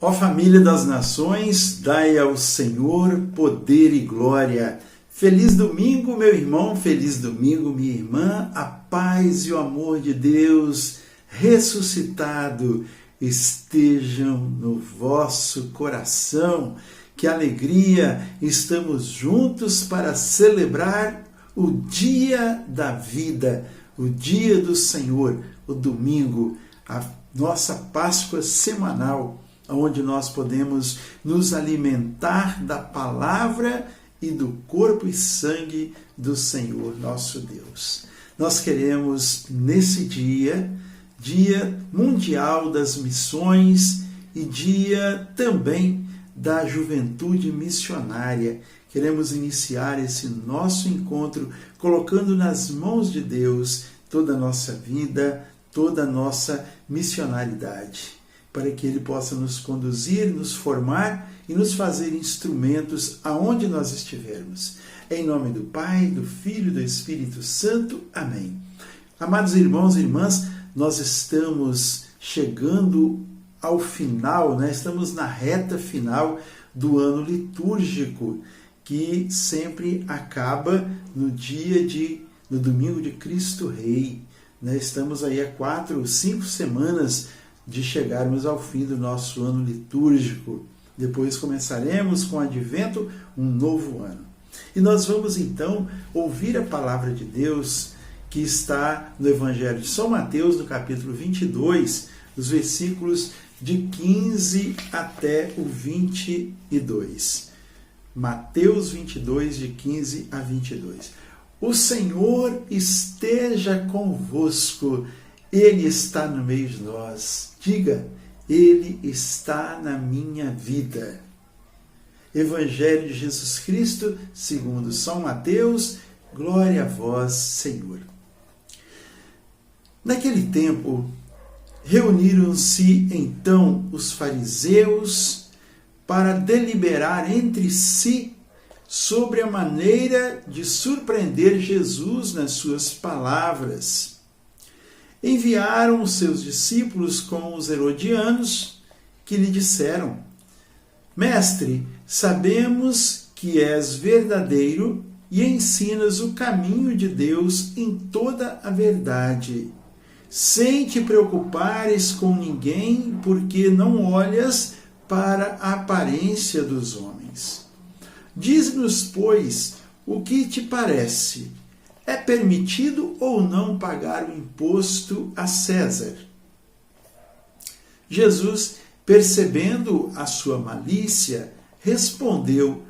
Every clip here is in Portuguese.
Ó família das nações, dai ao Senhor poder e glória. Feliz domingo, meu irmão, feliz domingo, minha irmã. A paz e o amor de Deus ressuscitado estejam no vosso coração. Que alegria, estamos juntos para celebrar o dia da vida, o dia do Senhor, o domingo, a nossa Páscoa semanal, onde nós podemos nos alimentar da palavra e do corpo e sangue do Senhor nosso Deus. Nós queremos, nesse dia, Dia Mundial das Missões e dia também da Juventude Missionária, queremos iniciar esse nosso encontro colocando nas mãos de Deus toda a nossa vida, toda a nossa missionalidade, para que Ele possa nos conduzir, nos formar e nos fazer instrumentos aonde nós estivermos. Em nome do Pai, do Filho e do Espírito Santo. Amém. Amados irmãos e irmãs, nós estamos chegando ao final, né? Estamos na reta final do ano litúrgico, que sempre acaba no domingo de Cristo Rei. Né? Estamos aí há 4 ou 5 semanas de chegarmos ao fim do nosso ano litúrgico. Depois começaremos com o advento, um novo ano. E nós vamos então ouvir a palavra de Deus que está no Evangelho de São Mateus, no capítulo 22, os versículos de 15 até o 22. Mateus 22, de 15 a 22. O Senhor esteja convosco, Ele está no meio de nós. Diga, Ele está na minha vida. Evangelho de Jesus Cristo, segundo São Mateus, glória a vós, Senhor. Naquele tempo, reuniram-se então os fariseus para deliberar entre si sobre a maneira de surpreender Jesus nas suas palavras. Enviaram os seus discípulos com os herodianos, que lhe disseram: Mestre, sabemos que és verdadeiro e ensinas o caminho de Deus em toda a verdade, sem te preocupares com ninguém, porque não olhas para a aparência dos homens. Diz-nos, pois, o que te parece? É permitido ou não pagar o imposto a César? Jesus, percebendo a sua malícia, respondeu: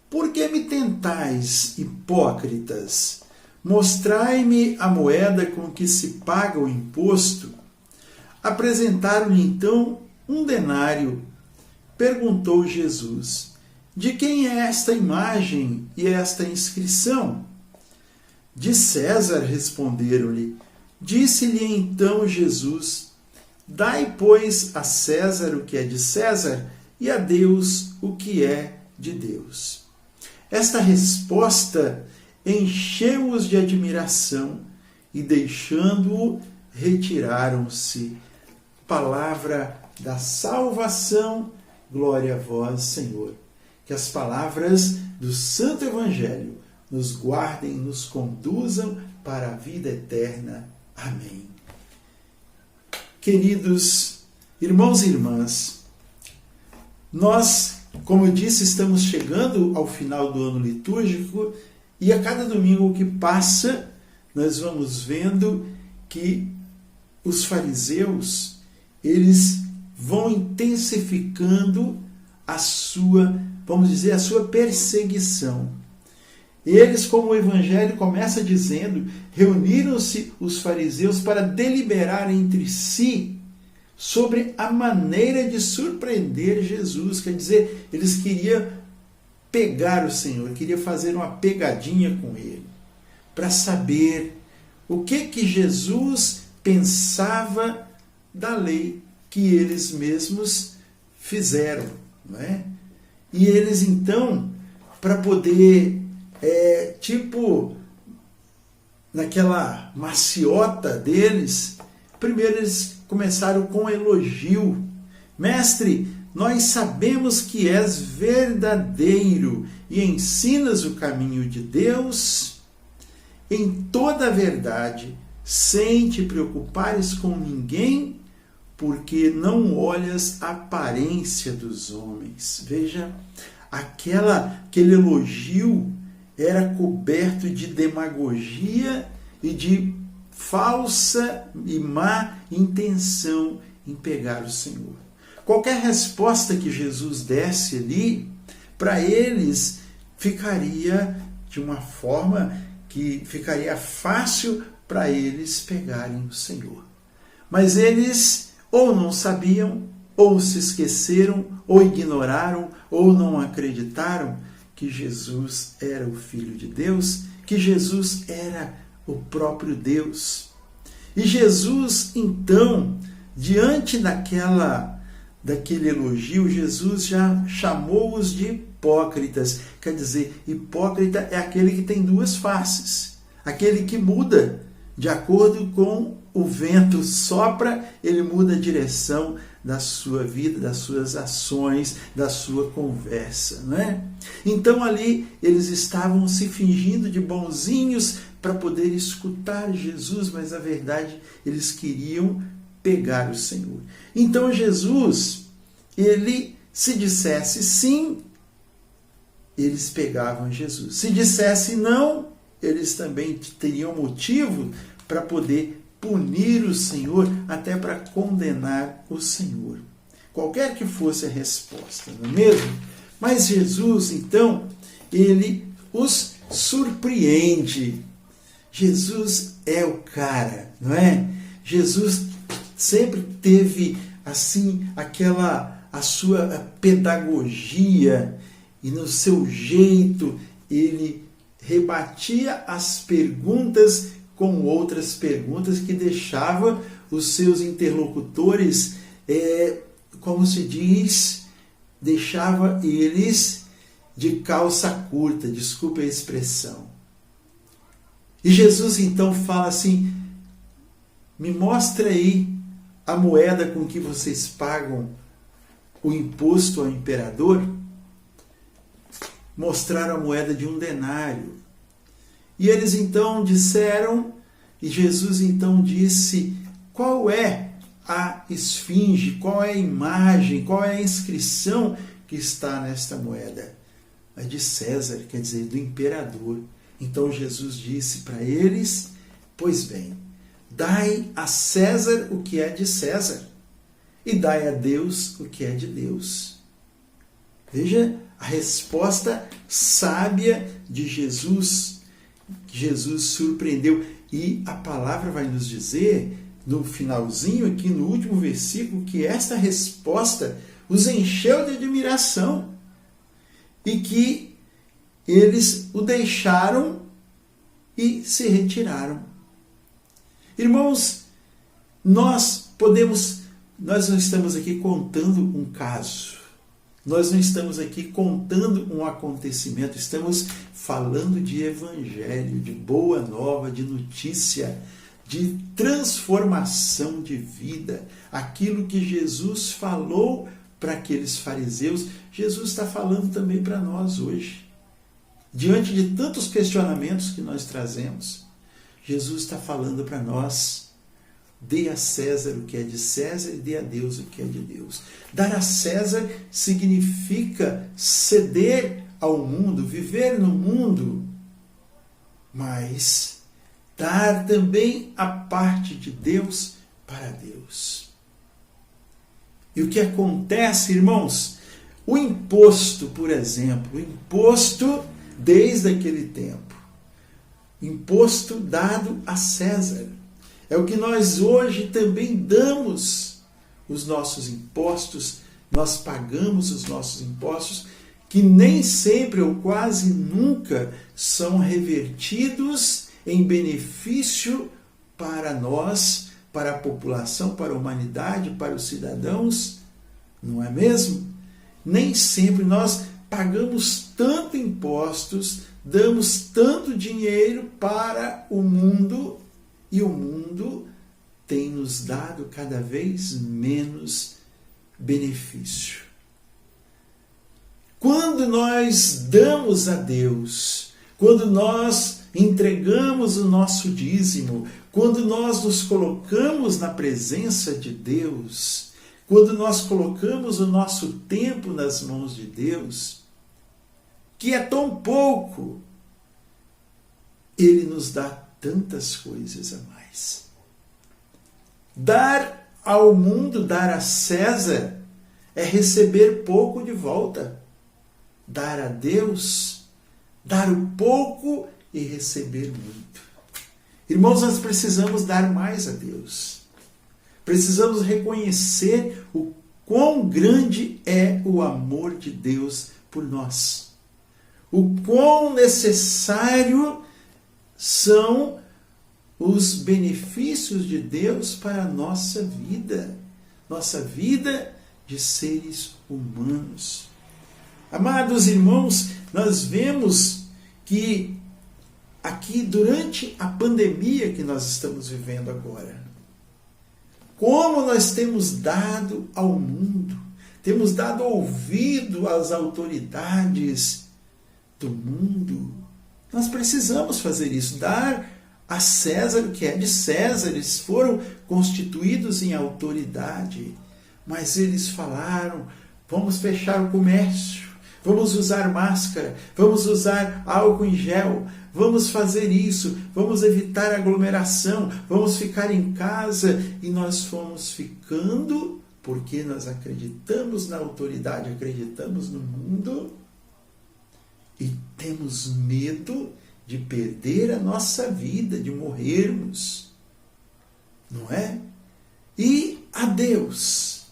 Por que me tentais, hipócritas? Mostrai-me a moeda com que se paga o imposto. Apresentaram-lhe então um denário. Perguntou Jesus: De quem é esta imagem e esta inscrição? De César, responderam-lhe. Disse-lhe então Jesus: Dai, pois, a César o que é de César e a Deus o que é de Deus. Esta resposta encheu-os de admiração e, deixando-o, retiraram-se. Palavra da salvação, glória a vós, Senhor. Que as palavras do Santo Evangelho nos guardem e nos conduzam para a vida eterna. Amém. Queridos irmãos e irmãs, nós, como eu disse, estamos chegando ao final do ano litúrgico e a cada domingo que passa, nós vamos vendo que os fariseus, eles vão intensificando a sua, vamos dizer, a sua perseguição. Eles, como o Evangelho começa dizendo, reuniram-se os fariseus para deliberar entre si sobre a maneira de surpreender Jesus. Quer dizer, eles queriam pegar o Senhor, queriam fazer uma pegadinha com Ele, para saber o que Jesus pensava da lei que eles mesmos fizeram, não é? E eles então, para poder, naquela maciota deles, primeiro eles começaram com elogio. Mestre, nós sabemos que és verdadeiro e ensinas o caminho de Deus em toda a verdade, sem te preocupares com ninguém, porque não olhas a aparência dos homens. Veja, aquele elogio era coberto de demagogia e de falsa e má intenção em pegar o Senhor. Qualquer resposta que Jesus desse ali, para eles ficaria de uma forma que ficaria fácil para eles pegarem o Senhor. Mas eles ou não sabiam, ou se esqueceram, ou ignoraram, ou não acreditaram que Jesus era o Filho de Deus, que Jesus era o próprio Deus. E Jesus, então, diante daquele elogio, Jesus já chamou-os de hipócritas. Quer dizer, hipócrita é aquele que tem duas faces, aquele que muda de acordo com o vento sopra, ele muda a direção da sua vida, das suas ações, da sua conversa, não é? Então ali eles estavam se fingindo de bonzinhos para poder escutar Jesus, mas na verdade eles queriam pegar o Senhor. Então Jesus, ele se dissesse sim, eles pegavam Jesus. Se dissesse não, eles também teriam motivo para poder punir o Senhor, até para condenar o Senhor. Qualquer que fosse a resposta, não é mesmo? Mas Jesus, então, ele os surpreende. Jesus é o cara, não é? Jesus sempre teve, assim, a sua pedagogia, e no seu jeito ele rebatia as perguntas com outras perguntas que deixava os seus interlocutores, como se diz, deixava eles de calça curta, desculpe a expressão. E Jesus então fala assim, me mostra aí a moeda com que vocês pagam o imposto ao imperador. Mostraram a moeda de 1 denário. E eles então disseram, e Jesus então disse, qual é a esfinge, qual é a imagem, qual é a inscrição que está nesta moeda? É de César, quer dizer, do imperador. Então Jesus disse para eles, pois bem, dai a César o que é de César, e dai a Deus o que é de Deus. Veja a resposta sábia de Jesus. Jesus surpreendeu, e a palavra vai nos dizer no finalzinho aqui no último versículo que esta resposta os encheu de admiração e que eles o deixaram e se retiraram. Irmãos, nós não estamos aqui contando um caso. Nós não estamos aqui contando um acontecimento, estamos falando de evangelho, de boa nova, de notícia, de transformação de vida. Aquilo que Jesus falou para aqueles fariseus, Jesus está falando também para nós hoje. Diante de tantos questionamentos que nós trazemos, Jesus está falando para nós. Dê a César o que é de César e dê a Deus o que é de Deus. Dar a César significa ceder ao mundo, viver no mundo, mas dar também a parte de Deus para Deus. E o que acontece, irmãos? O imposto, por exemplo, o imposto desde aquele tempo, imposto dado a César. É o que nós hoje também damos os nossos impostos, nós pagamos os nossos impostos, que nem sempre ou quase nunca são revertidos em benefício para nós, para a população, para a humanidade, para os cidadãos, não é mesmo? Nem sempre nós pagamos tanto impostos, damos tanto dinheiro para o mundo, e o mundo tem nos dado cada vez menos benefício. quando nós damos a Deus, quando nós entregamos o nosso dízimo, quando nós nos colocamos na presença de Deus, quando nós colocamos o nosso tempo nas mãos de Deus, que é tão pouco, Ele nos dá tantas coisas a mais. Dar ao mundo, dar a César, é receber pouco de volta. Dar a Deus, dar o pouco e receber muito. Irmãos, nós precisamos dar mais a Deus. Precisamos reconhecer o quão grande é o amor de Deus por nós. O quão necessário são os benefícios de Deus para a nossa vida de seres humanos. Amados irmãos, nós vemos que aqui durante a pandemia que nós estamos vivendo agora, como nós temos dado ao mundo, temos dado ouvido às autoridades do mundo. Nós precisamos fazer isso, dar a César o que é de César. Eles foram constituídos em autoridade, mas eles falaram: vamos fechar o comércio, vamos usar máscara, vamos usar álcool em gel, vamos fazer isso, vamos evitar aglomeração, vamos ficar em casa. E nós fomos ficando porque nós acreditamos na autoridade, acreditamos no mundo e temos medo de perder a nossa vida, de morrermos, não é? E a Deus,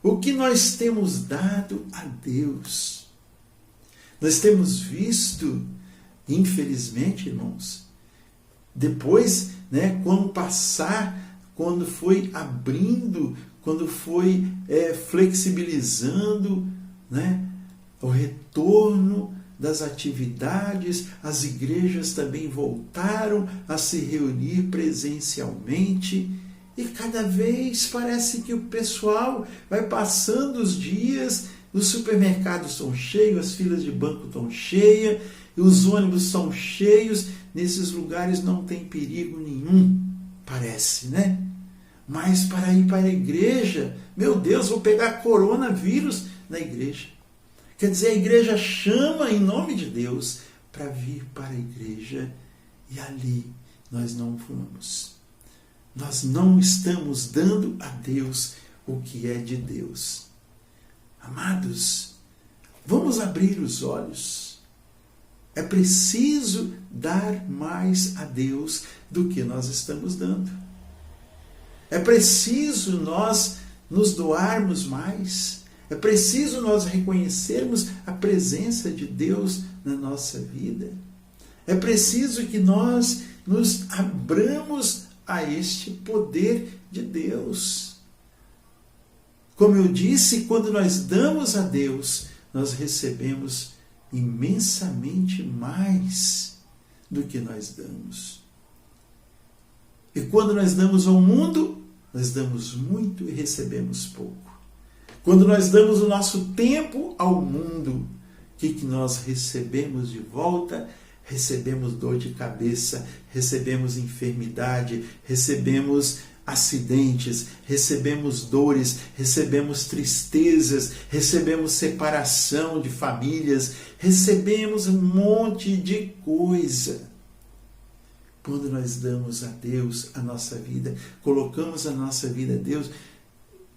o que nós temos dado a Deus? Nós temos visto, infelizmente, irmãos, depois, quando foi abrindo, quando foi flexibilizando, o retorno das atividades, as igrejas também voltaram a se reunir presencialmente, e cada vez parece que o pessoal vai passando os dias, os supermercados estão cheios, as filas de banco estão cheias, os ônibus estão cheios, nesses lugares não tem perigo nenhum, parece, né? Mas para ir para a igreja, meu Deus, vou pegar coronavírus na igreja. Quer dizer, a igreja chama em nome de Deus para vir para a igreja e ali nós não vamos. Nós não estamos dando a Deus o que é de Deus. Amados, vamos abrir os olhos. É preciso dar mais a Deus do que nós estamos dando. É preciso nós nos doarmos mais. É preciso nós reconhecermos a presença de Deus na nossa vida. É preciso que nós nos abramos a este poder de Deus. Como eu disse, quando nós damos a Deus, nós recebemos imensamente mais do que nós damos. E quando nós damos ao mundo, nós damos muito e recebemos pouco. Quando nós damos o nosso tempo ao mundo, o que nós recebemos de volta? Recebemos dor de cabeça, recebemos enfermidade, recebemos acidentes, recebemos dores, recebemos tristezas, recebemos separação de famílias, recebemos um monte de coisa. Quando nós damos a Deus a nossa vida, colocamos a nossa vida a Deus,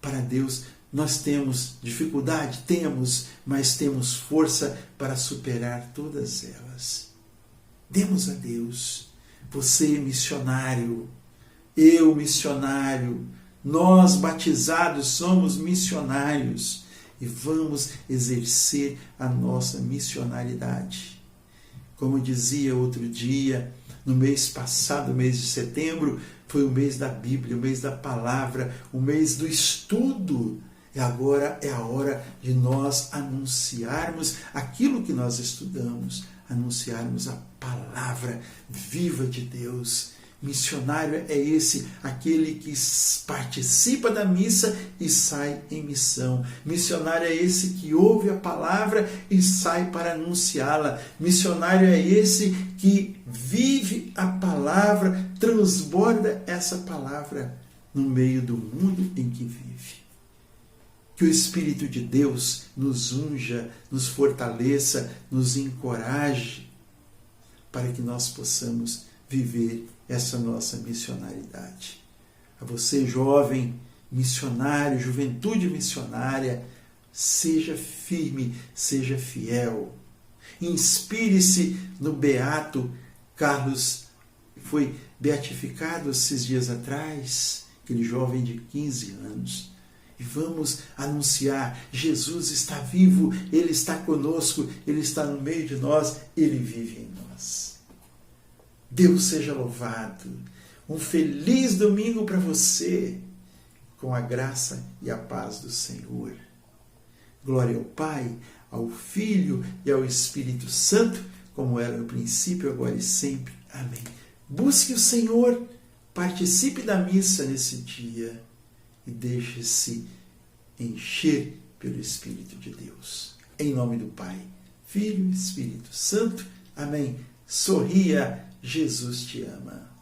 para Deus, nós temos dificuldade? Temos, mas temos força para superar todas elas. Demos a Deus. Você missionário, eu missionário, nós batizados somos missionários e vamos exercer a nossa missionalidade. Como dizia outro dia, no mês passado, mês de setembro, foi o mês da Bíblia, o mês da palavra, o mês do estudo. E agora é a hora de nós anunciarmos aquilo que nós estudamos, anunciarmos a palavra viva de Deus. Missionário é esse, aquele que participa da missa e sai em missão. Missionário é esse que ouve a palavra e sai para anunciá-la. Missionário é esse que vive a palavra, transborda essa palavra no meio do mundo em que vive. Que o Espírito de Deus nos unja, nos fortaleça, nos encoraje, para que nós possamos viver essa nossa missionariedade. A você, jovem missionário, juventude missionária, seja firme, seja fiel. Inspire-se no beato Carlos, que foi beatificado esses dias atrás, aquele jovem de 15 anos. E vamos anunciar, Jesus está vivo, Ele está conosco, Ele está no meio de nós, Ele vive em nós. Deus seja louvado. Um feliz domingo para você, com a graça e a paz do Senhor. Glória ao Pai, ao Filho e ao Espírito Santo, como era no princípio, agora e sempre. Amém. Busque o Senhor, participe da missa nesse dia e deixe-se encher pelo Espírito de Deus. Em nome do Pai, Filho e Espírito Santo. Amém. Sorria, Jesus te ama.